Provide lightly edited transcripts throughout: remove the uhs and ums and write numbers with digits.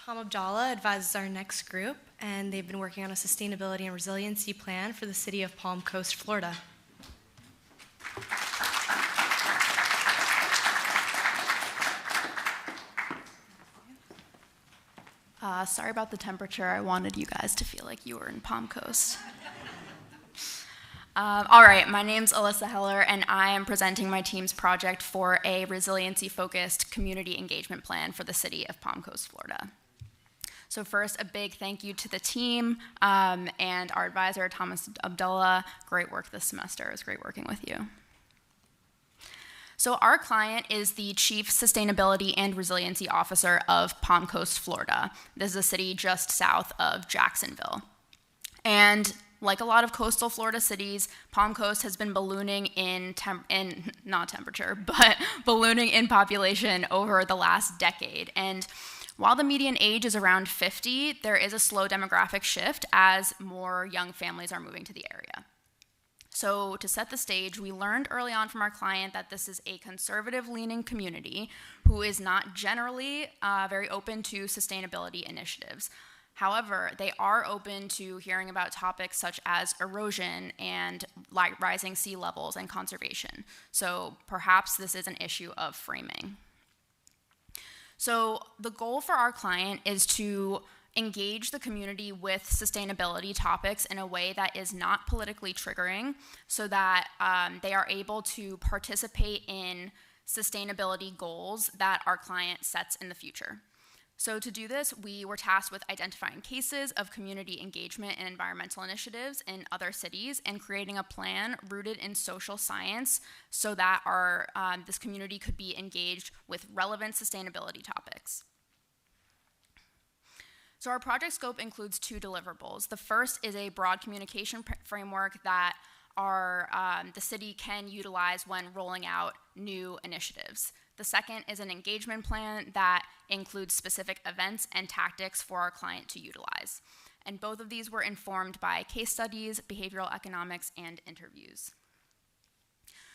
Tom Abdallah advises our next group, and they've been working on a sustainability and resiliency plan for the city of Palm Coast, Florida. Sorry about the temperature. I wanted you guys to feel like you were in Palm Coast. All right, my name's Alyssa Heller, and I am presenting my team's project for a resiliency-focused community engagement plan for the city of Palm Coast, Florida. So first, a big thank you to the team and our advisor, Thomas Abdallah. Great work this semester. It was great working with you. So our client is the Chief Sustainability and Resiliency Officer of Palm Coast, Florida. This is a city just south of Jacksonville. And like a lot of coastal Florida cities, Palm Coast has been ballooning ballooning in population over the last decade. And while the median age is around 50, there is a slow demographic shift as more young families are moving to the area. So to set the stage, we learned early on from our client that this is a conservative-leaning community who is not generally very open to sustainability initiatives. However, they are open to hearing about topics such as erosion and rising sea levels and conservation. So perhaps this is an issue of framing. So the goal for our client is to engage the community with sustainability topics in a way that is not politically triggering so that they are able to participate in sustainability goals that our client sets in the future. So to do this, we were tasked with identifying cases of community engagement and environmental initiatives in other cities and creating a plan rooted in social science so that this community could be engaged with relevant sustainability topics. So our project scope includes 2 deliverables. The first is a broad communication framework that the city can utilize when rolling out new initiatives. The second is an engagement plan that includes specific events and tactics for our client to utilize. And both of these were informed by case studies, behavioral economics, and interviews.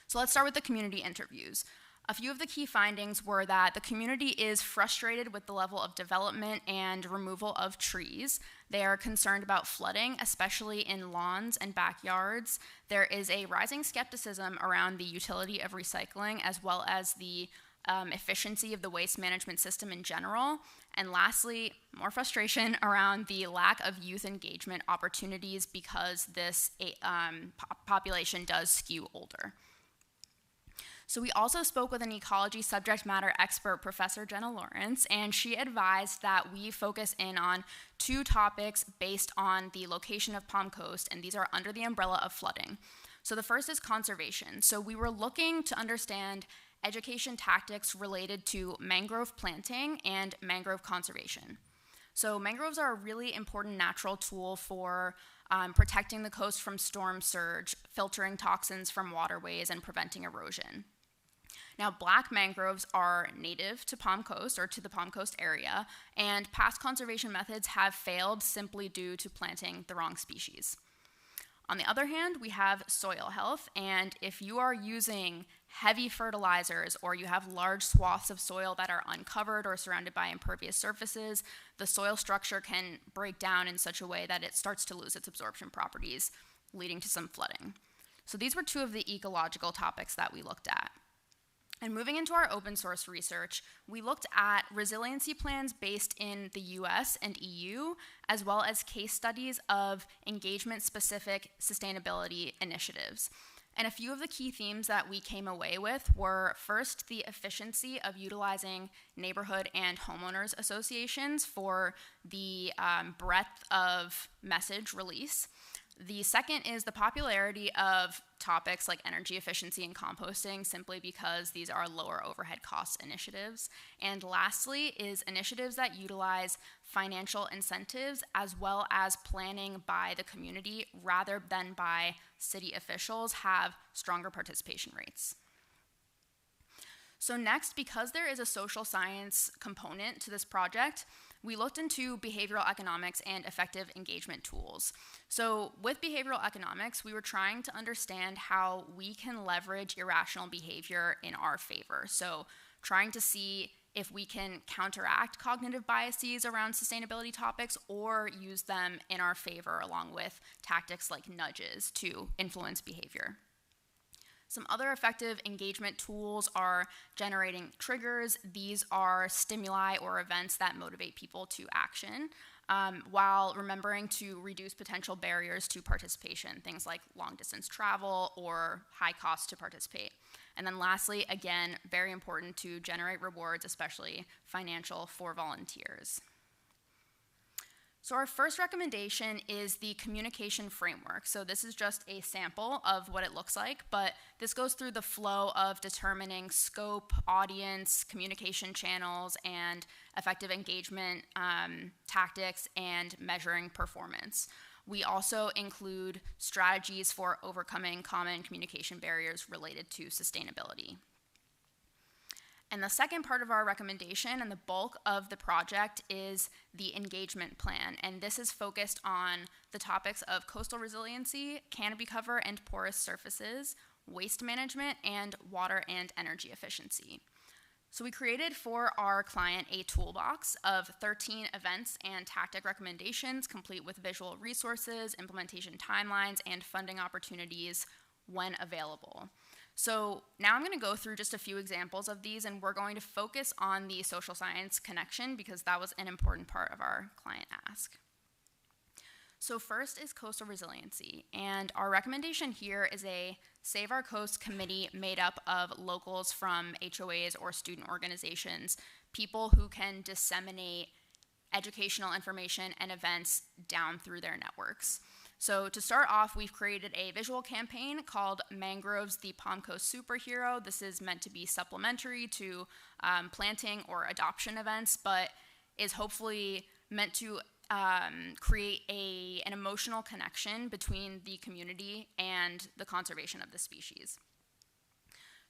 So let's start with the community interviews. A few of the key findings were that the community is frustrated with the level of development and removal of trees. They are concerned about flooding, especially in lawns and backyards. There is a rising skepticism around the utility of recycling, as well as the efficiency of the waste management system in general. And lastly, more frustration around the lack of youth engagement opportunities because this population does skew older. So we also spoke with an ecology subject matter expert, Professor Jenna Lawrence, and she advised that we focus in on 2 topics based on the location of Palm Coast, and these are under the umbrella of flooding. So the first is conservation. So we were looking to understand education tactics related to mangrove planting and mangrove conservation. So mangroves are a really important natural tool for protecting the coast from storm surge, filtering toxins from waterways, and preventing erosion. Now, black mangroves are native to Palm Coast or to the Palm Coast area, and past conservation methods have failed simply due to planting the wrong species. On the other hand, we have soil health, and if you are using heavy fertilizers or you have large swaths of soil that are uncovered or surrounded by impervious surfaces, the soil structure can break down in such a way that it starts to lose its absorption properties, leading to some flooding. So these were 2 of the ecological topics that we looked at. And moving into our open source research, we looked at resiliency plans based in the US and EU, as well as case studies of engagement-specific sustainability initiatives. And a few of the key themes that we came away with were, first, the efficiency of utilizing neighborhood and homeowners associations for the breadth of message release. The second is the popularity of topics like energy efficiency and composting, simply because these are lower overhead cost initiatives. And lastly is initiatives that utilize financial incentives as well as planning by the community rather than by city officials have stronger participation rates. So next, because there is a social science component to this project, we looked into behavioral economics and effective engagement tools. So with behavioral economics, we were trying to understand how we can leverage irrational behavior in our favor. So trying to see if we can counteract cognitive biases around sustainability topics or use them in our favor along with tactics like nudges to influence behavior. Some other effective engagement tools are generating triggers. These are stimuli or events that motivate people to action, while remembering to reduce potential barriers to participation, things like long-distance travel or high cost to participate. And then lastly, again, very important to generate rewards, especially financial, for volunteers. So our first recommendation is the communication framework. So this is just a sample of what it looks like, but this goes through the flow of determining scope, audience, communication channels, and effective engagement tactics, and measuring performance. We also include strategies for overcoming common communication barriers related to sustainability. And the second part of our recommendation and the bulk of the project is the engagement plan. And this is focused on the topics of coastal resiliency, canopy cover and porous surfaces, waste management, and water and energy efficiency. So we created for our client a toolbox of 13 events and tactic recommendations, complete with visual resources, implementation timelines, and funding opportunities when available. So now I'm going to go through just a few examples of these, and we're going to focus on the social science connection because that was an important part of our client ask. So first is coastal resiliency, and our recommendation here is a Save Our Coast committee made up of locals from HOAs or student organizations, people who can disseminate educational information and events down through their networks. So to start off, we've created a visual campaign called Mangroves, the Palm Coast Superhero. This is meant to be supplementary to planting or adoption events, but is hopefully meant to create an emotional connection between the community and the conservation of the species.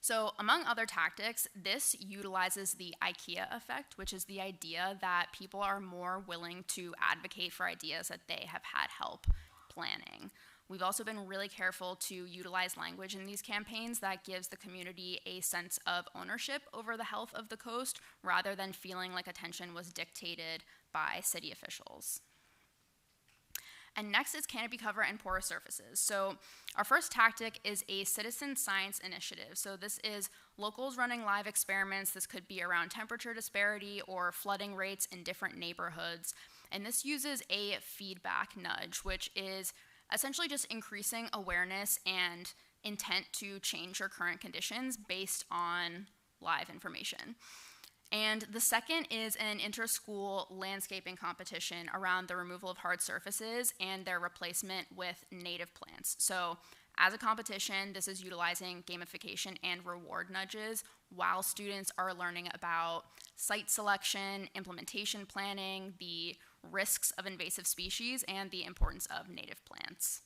So among other tactics, this utilizes the IKEA effect, which is the idea that people are more willing to advocate for ideas that they have had help planning. We've also been really careful to utilize language in these campaigns that gives the community a sense of ownership over the health of the coast rather than feeling like attention was dictated by city officials. And next is canopy cover and porous surfaces. So our first tactic is a citizen science initiative. So this is locals running live experiments. This could be around temperature disparity or flooding rates in different neighborhoods. And this uses a feedback nudge, which is essentially just increasing awareness and intent to change your current conditions based on live information. And the second is an inter-school landscaping competition around the removal of hard surfaces and their replacement with native plants. So as a competition, this is utilizing gamification and reward nudges while students are learning about site selection, implementation planning, the risks of invasive species, and the importance of native plants.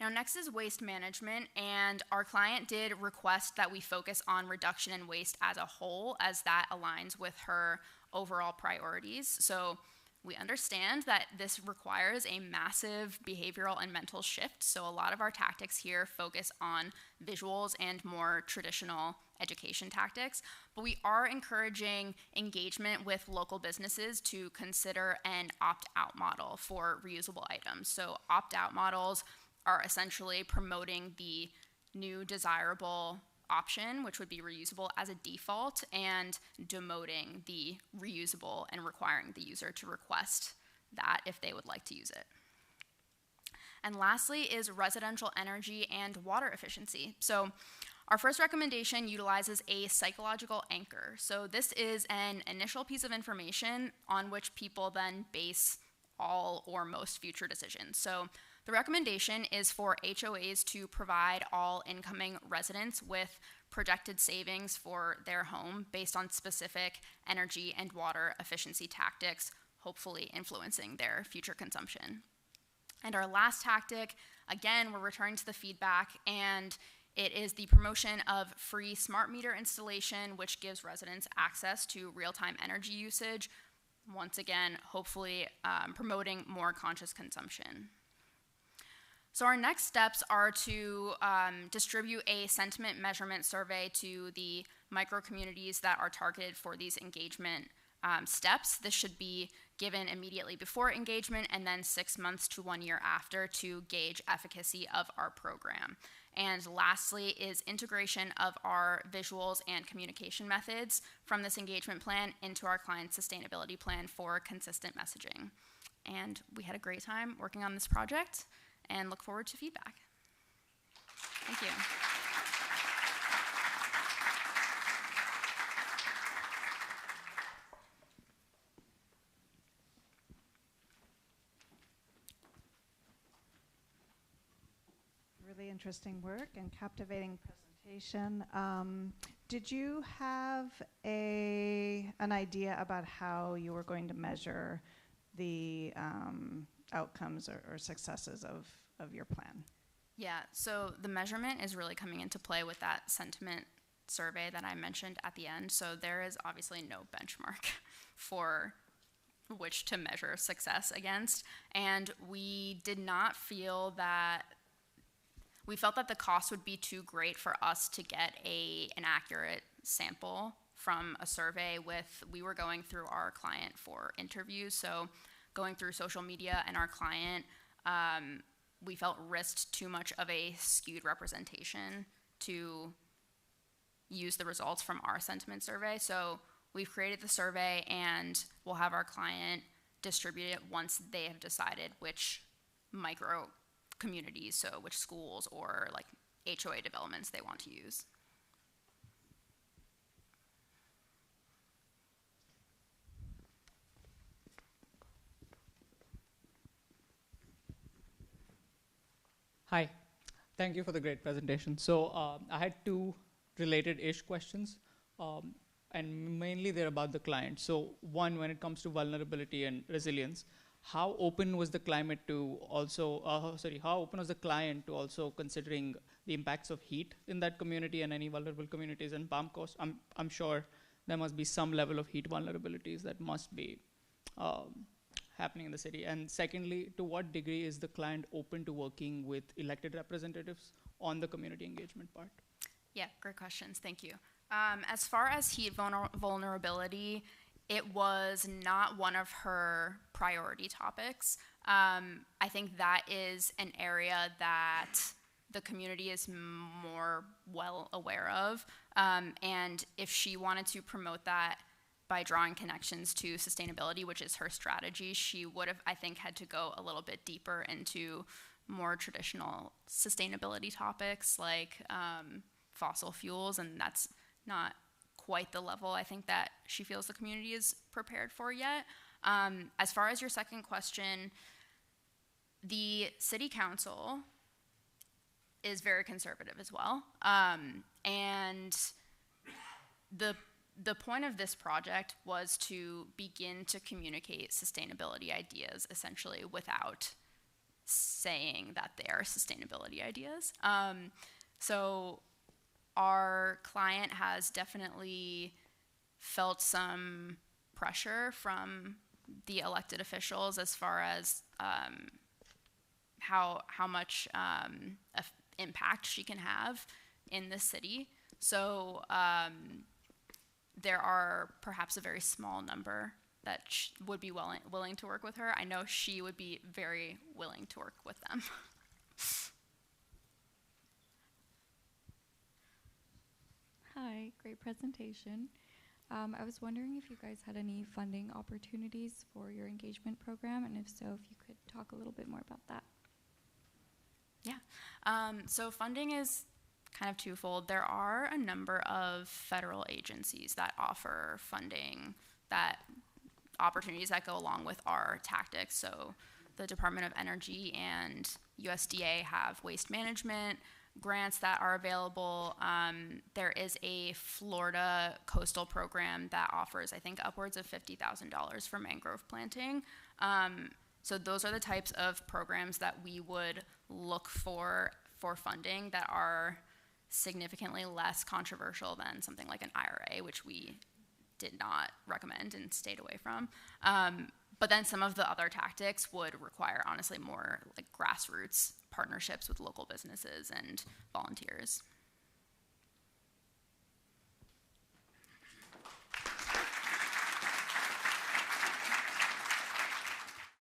Now next is waste management, and our client did request that we focus on reduction in waste as a whole, as that aligns with her overall priorities. So we understand that this requires a massive behavioral and mental shift, so a lot of our tactics here focus on visuals and more traditional education tactics, but we are encouraging engagement with local businesses to consider an opt-out model for reusable items. So opt-out models are essentially promoting the new desirable option, which would be reusable as a default, and demoting the reusable and requiring the user to request that if they would like to use it. And lastly is residential energy and water efficiency. So our first recommendation utilizes a psychological anchor. So this is an initial piece of information on which people then base all or most future decisions. So the recommendation is for HOAs to provide all incoming residents with projected savings for their home based on specific energy and water efficiency tactics, hopefully influencing their future consumption. And our last tactic, again, we're returning to the feedback, and it is the promotion of free smart meter installation, which gives residents access to real-time energy usage, once again, hopefully promoting more conscious consumption. So our next steps are to distribute a sentiment measurement survey to the micro-communities that are targeted for these engagement steps. This should be given immediately before engagement and then 6 months to 1 year after to gauge efficacy of our program. And lastly is integration of our visuals and communication methods from this engagement plan into our client sustainability plan for consistent messaging. And we had a great time working on this project and look forward to feedback. Thank you. Really interesting work and captivating presentation. Did you have an idea about how you were going to measure the outcomes or successes of your plan? Yeah, so the measurement is really coming into play with that sentiment survey that I mentioned at the end. So there is obviously no benchmark for which to measure success against. And we did not feel that, we felt that the cost would be too great for us to get an accurate sample from a survey we were going through our client for interviews. So going through social media and our client, we felt risked too much of a skewed representation to use the results from our sentiment survey. So we've created the survey and we'll have our client distribute it once they have decided which micro communities, so which schools or like HOA developments they want to use. Hi, thank you for the great presentation. So I had two related-ish questions, and mainly they're about the client. So one, when it comes to vulnerability and resilience, how open was the climate to also, how open was the client to also considering the impacts of heat in that community and any vulnerable communities in Palm Coast? I'm sure there must be some level of heat vulnerabilities that must be happening in the city. And secondly, to what degree is the client open to working with elected representatives on the community engagement part? Yeah, great questions, thank you. As far as heat vulnerability, it was not one of her priority topics. I think that is an area that the community is more well aware of. And if she wanted to promote that by drawing connections to sustainability, which is her strategy, she would have, I think, had to go a little bit deeper into more traditional sustainability topics like fossil fuels, and that's not quite the level I think that she feels the community is prepared for yet. As far as your second question, the city council is very conservative as well. And the point of this project was to begin to communicate sustainability ideas essentially without saying that they are sustainability ideas. So our client has definitely felt some pressure from the elected officials as far as how much impact she can have in the city. So there are perhaps a very small number that would be willing to work with her. I know she would be very willing to work with them. Hi, great presentation. I was wondering if you guys had any funding opportunities for your engagement program, and if so, if you could talk a little bit more about that. Yeah, so funding is kind of twofold. There are a number of federal agencies that offer funding, that opportunities that go along with our tactics. So the Department of Energy and USDA have waste management grants that are available. There is a Florida coastal program that offers, I think, upwards of $50,000 for mangrove planting. So those are the types of programs that we would look for funding that are significantly less controversial than something like an IRA, which we did not recommend and stayed away from. But then some of the other tactics would require, honestly, more like grassroots partnerships with local businesses and volunteers.